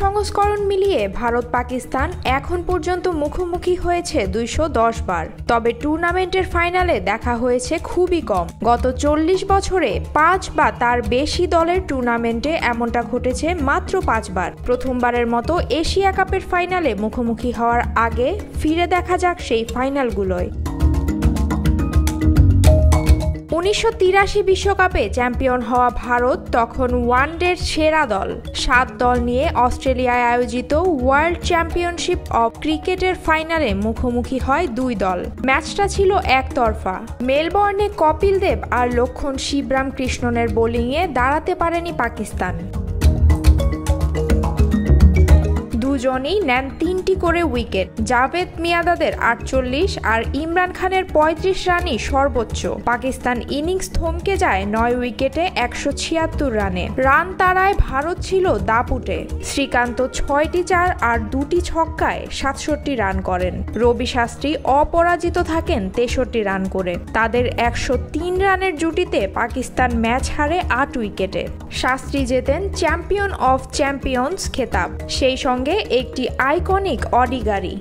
সংস্করণ মিলিয়ে ভারত পাকিস্তান এখন পর্যন্ত মুখোমুখি হয়েছে 210 বার। তবে টুর্নামেন্টের ফাইনালে দেখা হয়েছে খুবই কম। গত 40 বছরে 5 বা তার বেশি দলের টুর্নামেন্টে এমনটা ঘটেছে মাত্র 5 বার। প্রথমবারের মতো এশিয়া কাপের ফাইনালে মুখোমুখি হওয়ার আগে ফিরে দেখা যাক সেই ফাইনালগুলোয়। 1983 বিশ্বকাপে চ্যাম্পিয়ন হওয়া ভারত তখন ওয়ানডের সেরা দল। 7 দল নিয়ে অস্ট্রেলিয়ায় আয়োজিত ওয়ার্ল্ড চ্যাম্পিয়নশিপ অব ক্রিকেটের ফাইনালে মুখোমুখি হয় 2 দল। ম্যাচটা ছিল একতরফা। মেলবোর্নে কপিল দেব আর লক্ষণ শিবরাম কৃষ্ণনের বোলিংয়ে দাঁড়াতে পারেনি পাকিস্তান। দুজনই নেন 3টি করে উইকেট। জাভেদ মিয়াঁদাদের 48 আর ইমরান খানের 35 রানই সর্বোচ্চ। পাকিস্তান ইনিংস থমকে যায় 9 উইকেটে 176 রানে। রান তাড়ায় ভারত ছিল দাপুটে। শ্রীকান্ত 6টি 4 আর 2টি ছক্কায় 67 রান করেন। রবি শাস্ত্রী অপরাজিত থাকেন 63 রান করে। তাদের 103 রানের জুটিতে পাকিস্তান ম্যাচ হারে 8 উইকেটে। শাস্ত্রী জেতেন চ্যাম্পিয়ন অফ চ্যাম্পিয়ন্স খেতাব, সেই সঙ্গে একটি আইকনিক অডি গাড়ি।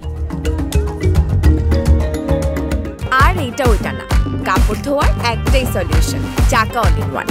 আর এটা ওইটা না, কাপড় ধোয়ার একটাই সলিউশন, চাকা অল ইন ওয়ান।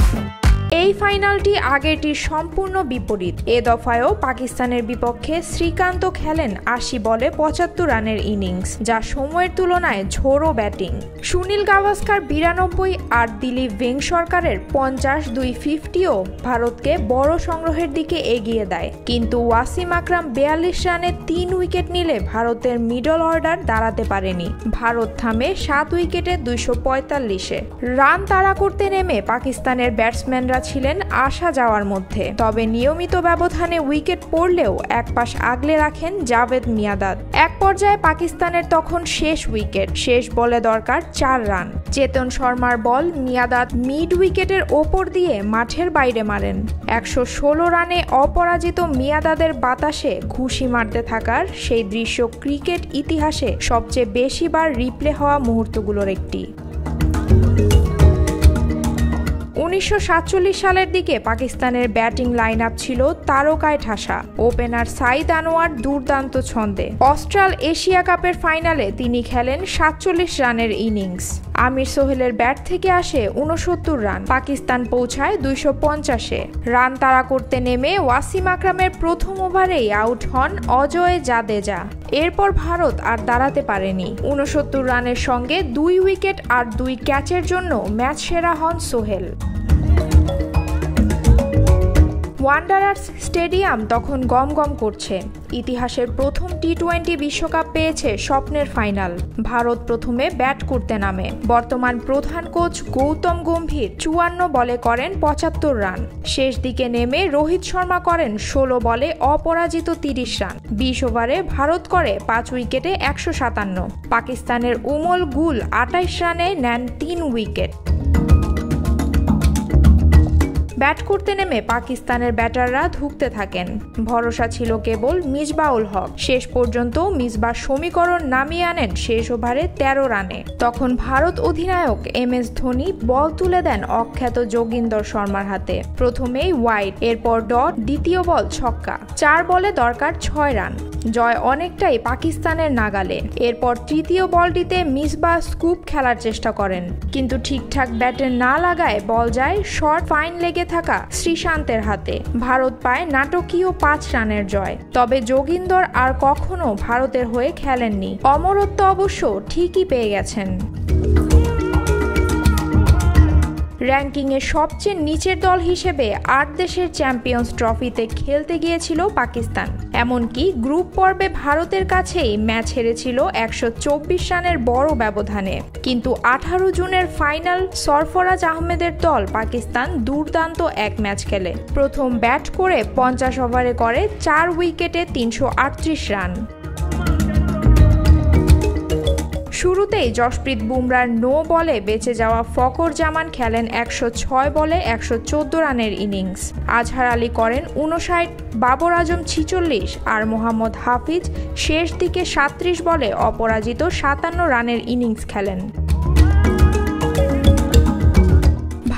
এই ফাইনালটি আগেরটির সম্পূর্ণ বিপরীত। এ দফায়ও পাকিস্তানের বিপক্ষে শ্রীকান্ত খেলেন 80 বলে 75 রানের ইনিংস, যা সময়ের তুলনায় ঝোড়ো ব্যাটিং। সুনীল গাভাস্কার 92 আর দিলীপ ভেঙ্গসরকারের 50-250ও ভারতকে বড় সংগ্রহের দিকে এগিয়ে দেয়। কিন্তু ওয়াসিম আকরাম 42 রানে 3 উইকেট নিলে ভারতের মিডল অর্ডার দাঁড়াতে পারেনি। ভারত থামে 7 উইকেটে 245-এ। রান তাড়া করতে নেমে পাকিস্তানের ব্যাটসম্যানরা ছিলেন আসা যাওয়ার মধ্যে। তবে নিয়মিত ব্যবধানে উইকেট পড়লেও এক পাশ আগলে রাখেন জাভেদ মিয়াঁদাদ। এক পর্যায়ে পাকিস্তানের তখন শেষ উইকেট। শেষ বলে দরকার 4 রান। চেতন শর্মার বল মিয়াঁদাদ মিড উইকেটের ওপর দিয়ে মাঠের বাইরে মারেন। 116 রানে অপরাজিত মিয়াঁদাদের বাতাসে ঘুষি মারতে থাকার সেই দৃশ্য ক্রিকেট ইতিহাসে সবচেয়ে বেশিবার রিপ্লে হওয়া মুহূর্তগুলোর একটি। 1947 সালের দিকে পাকিস্তানের ব্যাটিং লাইন আপ ছিল তারকায় ঠাসা। ওপেনার সাইদ আনোয়ার দুর্দান্ত ছন্দে। অস্ট্রাল এশিয়া কাপের ফাইনালে তিনি খেলেন 47 রানের ইনিংস। আমির সোহেলের ব্যাট থেকে আসে 69 রান। পাকিস্তান পৌঁছায় 250-এ। রান তাড়া করতে নেমে ওয়াসিম আকরামের প্রথম ওভারেই আউট হন অজয় জাদেজা। এরপর ভারত আর দাঁড়াতে পারেনি। 69 রানের সঙ্গে 2 উইকেট আর 2 ক্যাচের জন্য ম্যাচ সেরা হন সোহেল। ওয়ান্ডারার্স স্টেডিয়াম তখন গম গম করছে। ইতিহাসের প্রথম টি-20 বিশ্বকাপ পেয়েছে স্বপ্নের ফাইনাল। ভারত প্রথমে ব্যাট করতে নামে। বর্তমান প্রধান কোচ গৌতম গম্ভীর 54 বলে করেন 75 রান। শেষ দিকে নেমে রোহিত শর্মা করেন 16 বলে অপরাজিত 30 রান। 20 ওভারে ভারত করে 5 উইকেটে 157। পাকিস্তানের উমল গুল 28 রানে নেন 3 উইকেট। ব্যাট করতে নেমে পাকিস্তানের ব্যাটাররা ধুঁকতে থাকেন। ভরসা ছিল কেবল মিসবাউল হক। শেষ পর্যন্ত মিসবার সমীকরণ নামিয়ে আনেন শেষ ওভারে 13 রানে। তখন ভারত অধিনায়ক MS ধোনি বল তুলে দেন অখ্যাত যোগিন্দর শর্মার হাতে। প্রথমেই ওয়াইড, এরপর ডট, দ্বিতীয় বল ছক্কা। 4 বলে দরকার 6 রান। জয় অনেকটাই পাকিস্তানের নাগালে। এরপর তৃতীয় বলটিতে মিসবাহ স্কুপ খেলার চেষ্টা করেন, কিন্তু ঠিকঠাক ব্যাটে না লাগায় বল যায় শর্ট ফাইন লেগে থাকা শ্রীশান্তের হাতে। ভারত পায় নাটকীয় 5 রানের জয়। তবে যোগিন্দর আর কখনো ভারতের হয়ে খেলেননি। অমরত্ব অবশ্য ঠিকই পেয়ে গেছেন। র্যাঙ্কিংয়ে সবচেয়ে নিচের দল হিসেবে 8 দেশের চ্যাম্পিয়ন্স ট্রফিতে খেলতে গিয়েছিল পাকিস্তান। এমনকি গ্রুপ পর্বে ভারতের কাছেই ম্যাচ হেরেছিল 124 রানের বড় ব্যবধানে। কিন্তু 18 জুনের ফাইনাল সরফরাজ আহমেদের দল পাকিস্তান দুর্দান্ত এক ম্যাচ খেলে। প্রথম ব্যাট করে 50 ওভারে করে 4 উইকেটে 338 রান। শুরুতেই জশপ্রীত বুমরার নো বলে বেঁচে যাওয়া ফকর জামান খেলেন 106 বলে 114 রানের ইনিংস। আজহার আলী করেন 59, বাবর আজম 46 আর মোহাম্মদ হাফিজ শেষ দিকে 37 বলে অপরাজিত 57 রানের ইনিংস খেলেন।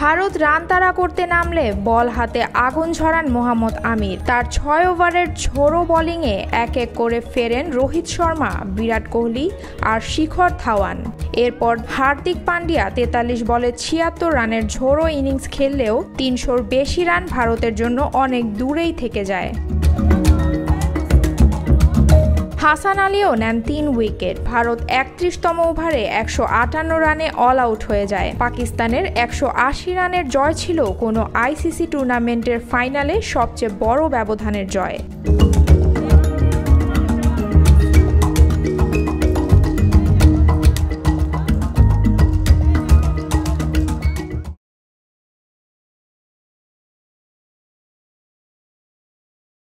ভারত রান তাড়া করতে নামলে বল হাতে আগুন ঝরান মোহাম্মদ আমির। তার 6 ওভারের ঝোড়ো বোলিংয়ে এক এক করে ফেরেন রোহিত শর্মা, বিরাট কোহলি আর শিখর ধাওয়ান। এরপর হার্দিক পান্ডিয়া 43 বলে 76 রানের ঝোড়ো ইনিংস খেললেও 300-র বেশি রান ভারতের জন্য অনেক দূরেই থেকে যায়। হাসান আলীও নেন 3 উইকেট। ভারত 31তম ওভারে 158 রানে অল আউট হয়ে যায়। পাকিস্তানের 180 রানের জয় ছিল কোনো আইসিসি টুর্নামেন্টের ফাইনালে সবচেয়ে বড় ব্যবধানের জয়।